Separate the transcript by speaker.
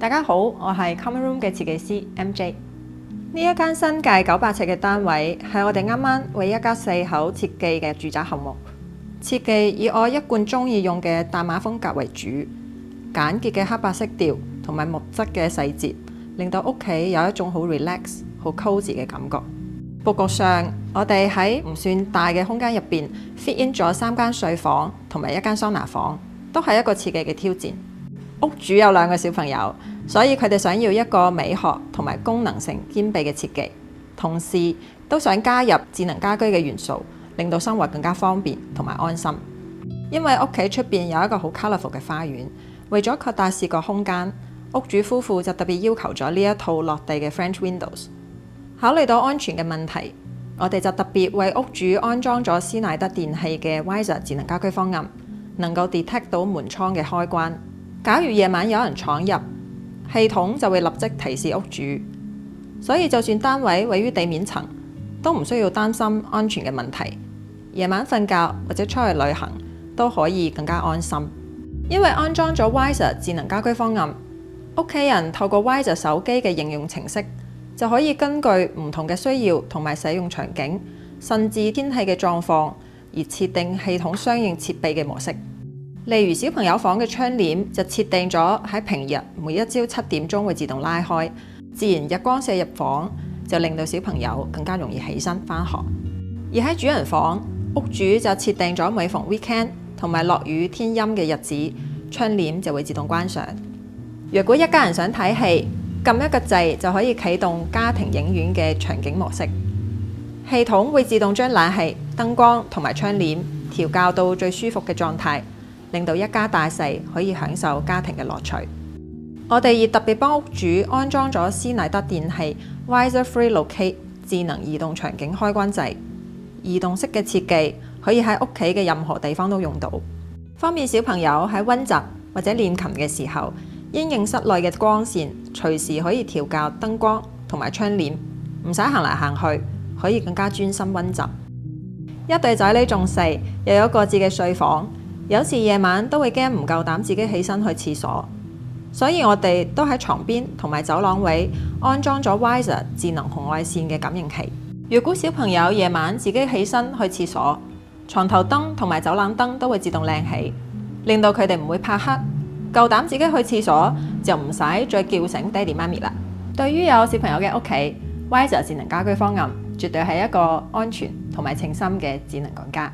Speaker 1: 大家好，我係 Common Room 嘅設計師 MJ。呢一間新界900尺嘅單位係我哋啱啱為一家4口設計嘅住宅項目。設計以我一貫中意用嘅淡雅風格為主，簡潔嘅黑白色調同埋木質嘅細節，令到屋企有一種好 relax、好 cozy 嘅感覺。佈局上，我哋喺唔算大嘅空間入邊 fit in 咗3間睡房同埋1間桑拿房，都係一個設計嘅挑戰。屋主有2個小朋友，所以佢哋想要一個美學同埋功能性兼備嘅設計，同時都想加入智能家居嘅元素，令到生活更加方便同埋安心。因為屋企出邊有一個好 colourful 嘅花園，為咗擴大視覺空間，屋主夫婦就特別要求咗呢一套落地嘅 French Windows。考慮到安全嘅問題，我哋就特別為屋主安裝咗施耐德電器嘅 Wiser 智能家居方案，能夠 detect 到門窗嘅開關。假如夜晚有人闖入，系統就會立即提示屋主，所以就算單位位於地面層，都唔需要擔心安全嘅問題。夜晚瞓覺或者出去旅行都可以更加安心。因為安裝咗 Wiser 智能家居方案，屋企人透過 Wiser 手機嘅應用程式，就可以根據唔同嘅需要同埋使用場景，甚至天氣嘅狀況而設定系統相應設備嘅模式。例如小朋友房嘅窗簾就設定咗喺平日每一朝7點鐘會自動拉開，自然日光射入房，就令到小朋友更加容易起身返學。而喺主人房，屋主就設定咗每逢 weekend 同埋落雨天陰嘅日子，窗簾就會自動關上。若果一家人想睇戲，撳一個掣就可以啟動家庭影院嘅場景模式，系統會自動將冷氣、燈光同埋窗簾調校到最舒服嘅狀態，令到一家大細可以享受家庭嘅樂趣。我哋亦特別幫屋主安裝咗施耐德電器 Wiser Free Locate 智能移動場景開關掣，移動式嘅設計可以喺屋企嘅任何地方都用到，方便小朋友喺溫習或者練琴嘅時候，因應室內嘅光線，隨時可以調校燈光同埋窗簾，唔使行嚟行去，可以更加專心溫習。一對仔女仲細，又有各自嘅睡房，有時夜晚都會驚唔夠膽自己起身去廁所，所以我哋都喺床邊同埋走廊位安裝咗 Wiser 智能紅外線嘅感應器。如果小朋友夜晚自己起身去廁所，床頭燈同埋走廊燈都會自動亮起，令到佢哋唔會怕黑，夠膽自己去廁所就唔使再叫醒爹哋媽咪啦。對於有小朋友嘅屋企，Wiser 智能家居方案絕對係一個安全同埋稱心嘅智能管家。